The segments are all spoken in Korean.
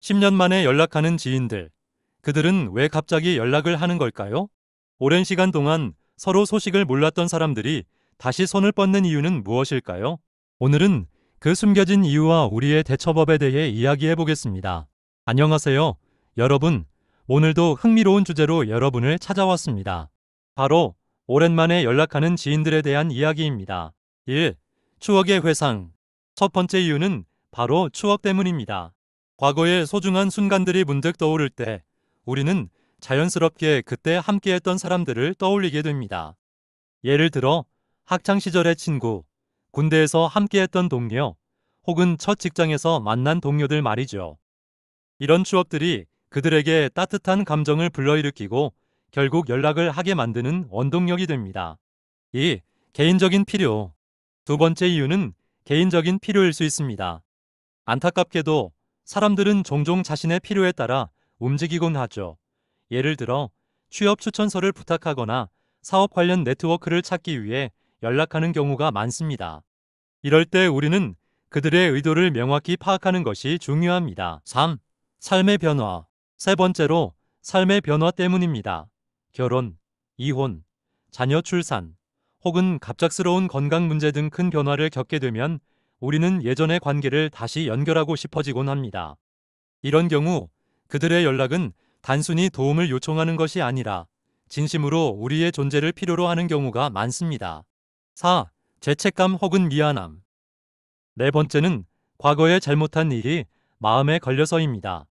10년 만에 연락하는 지인들. 그들은 왜 갑자기 연락을 하는 걸까요? 오랜 시간 동안 서로 소식을 몰랐던 사람들이 다시 손을 뻗는 이유는 무엇일까요? 오늘은 그 숨겨진 이유와 우리의 대처법에 대해 이야기해 보겠습니다. 안녕하세요, 여러분. 오늘도 흥미로운 주제로 여러분을 찾아왔습니다. 바로 오랜만에 연락하는 지인들에 대한 이야기입니다. 1. 추억의 회상. 첫 번째 이유는 바로 추억 때문입니다. 과거의 소중한 순간들이 문득 떠오를 때 우리는 자연스럽게 그때 함께했던 사람들을 떠올리게 됩니다. 예를 들어 학창시절의 친구, 군대에서 함께했던 동료, 혹은 첫 직장에서 만난 동료들 말이죠. 이런 추억들이 그들에게 따뜻한 감정을 불러일으키고 결국 연락을 하게 만드는 원동력이 됩니다. 2. 개인적인 필요. 두 번째 이유는 개인적인 필요일 수 있습니다. 안타깝게도 사람들은 종종 자신의 필요에 따라 움직이곤 하죠. 예를 들어 취업 추천서를 부탁하거나 사업 관련 네트워크를 찾기 위해 연락하는 경우가 많습니다. 이럴 때 우리는 그들의 의도를 명확히 파악하는 것이 중요합니다. 3. 삶의 변화. 세 번째로 삶의 변화 때문입니다. 결혼, 이혼, 자녀 출산, 혹은 갑작스러운 건강 문제 등 큰 변화를 겪게 되면 우리는 예전의 관계를 다시 연결하고 싶어지곤 합니다. 이런 경우 그들의 연락은 단순히 도움을 요청하는 것이 아니라 진심으로 우리의 존재를 필요로 하는 경우가 많습니다. 4. 죄책감 혹은 미안함. 네 번째는 과거에 잘못한 일이 마음에 걸려서입니다.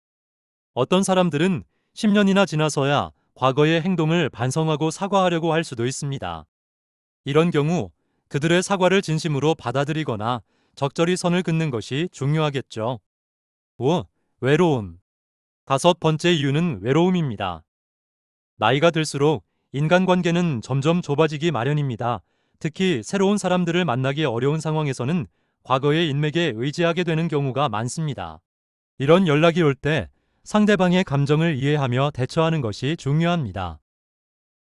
어떤 사람들은 10년이나 지나서야 과거의 행동을 반성하고 사과하려고 할 수도 있습니다. 이런 경우 그들의 사과를 진심으로 받아들이거나 적절히 선을 긋는 것이 중요하겠죠. 5. 외로움. 다섯 번째 이유는 외로움입니다. 나이가 들수록 인간관계는 점점 좁아지기 마련입니다. 특히 새로운 사람들을 만나기 어려운 상황에서는 과거의 인맥에 의지하게 되는 경우가 많습니다. 이런 연락이 올 때 상대방의 감정을 이해하며 대처하는 것이 중요합니다.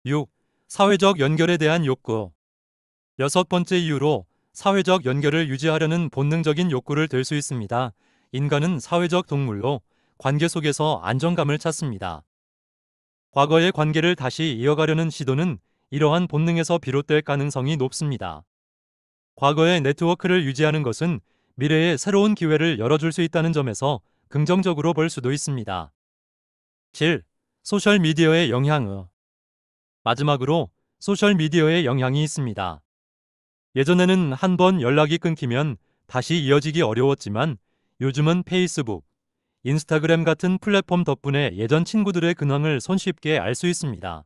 6. 사회적 연결에 대한 욕구. 여섯 번째 이유로 사회적 연결을 유지하려는 본능적인 욕구를 들 수 있습니다. 인간은 사회적 동물로 관계 속에서 안정감을 찾습니다. 과거의 관계를 다시 이어가려는 시도는 이러한 본능에서 비롯될 가능성이 높습니다. 과거의 네트워크를 유지하는 것은 미래에 새로운 기회를 열어줄 수 있다는 점에서 긍정적으로 볼 수도 있습니다. 7. 소셜미디어의 영향. 마지막으로 소셜미디어의 영향이 있습니다. 예전에는 한 번 연락이 끊기면 다시 이어지기 어려웠지만 요즘은 페이스북, 인스타그램 같은 플랫폼 덕분에 예전 친구들의 근황을 손쉽게 알 수 있습니다.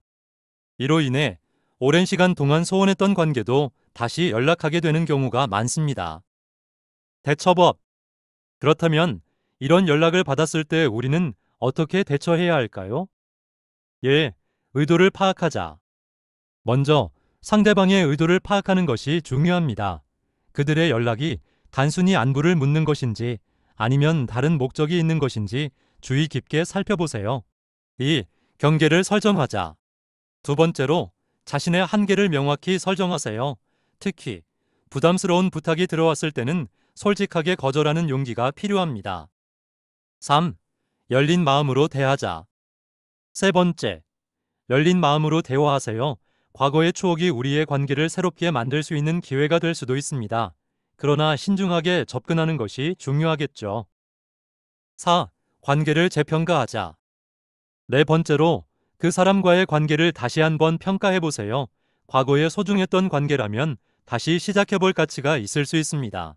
이로 인해 오랜 시간 동안 소원했던 관계도 다시 연락하게 되는 경우가 많습니다. 대처법. 그렇다면 이런 연락을 받았을 때 우리는 어떻게 대처해야 할까요? 예, 의도를 파악하자. 먼저 상대방의 의도를 파악하는 것이 중요합니다. 그들의 연락이 단순히 안부를 묻는 것인지 아니면 다른 목적이 있는 것인지 주의 깊게 살펴보세요. 2. 경계를 설정하자. 두 번째로 자신의 한계를 명확히 설정하세요. 특히 부담스러운 부탁이 들어왔을 때는 솔직하게 거절하는 용기가 필요합니다. 3. 열린 마음으로 대하자. 세 번째, 열린 마음으로 대화하세요. 과거의 추억이 우리의 관계를 새롭게 만들 수 있는 기회가 될 수도 있습니다. 그러나 신중하게 접근하는 것이 중요하겠죠. 4. 관계를 재평가하자. 네 번째로 그 사람과의 관계를 다시 한번 평가해 보세요. 과거에 소중했던 관계라면 다시 시작해 볼 가치가 있을 수 있습니다.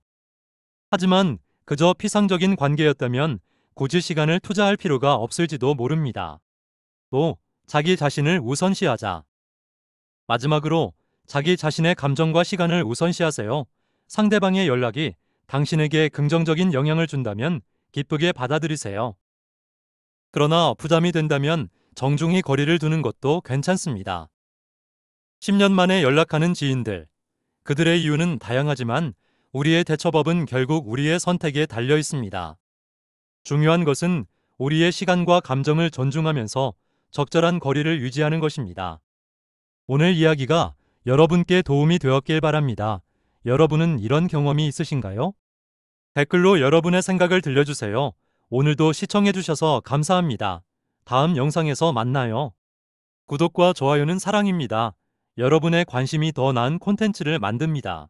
하지만 그저 피상적인 관계였다면 굳이 시간을 투자할 필요가 없을지도 모릅니다. 또 자기 자신을 우선시하자. 마지막으로 자기 자신의 감정과 시간을 우선시하세요. 상대방의 연락이 당신에게 긍정적인 영향을 준다면 기쁘게 받아들이세요. 그러나 부담이 된다면 정중히 거리를 두는 것도 괜찮습니다. 10년 만에 연락하는 지인들. 그들의 이유는 다양하지만 우리의 대처법은 결국 우리의 선택에 달려 있습니다. 중요한 것은 우리의 시간과 감정을 존중하면서 적절한 거리를 유지하는 것입니다. 오늘 이야기가 여러분께 도움이 되었길 바랍니다. 여러분은 이런 경험이 있으신가요? 댓글로 여러분의 생각을 들려주세요. 오늘도 시청해주셔서 감사합니다. 다음 영상에서 만나요. 구독과 좋아요는 사랑입니다. 여러분의 관심이 더 나은 콘텐츠를 만듭니다.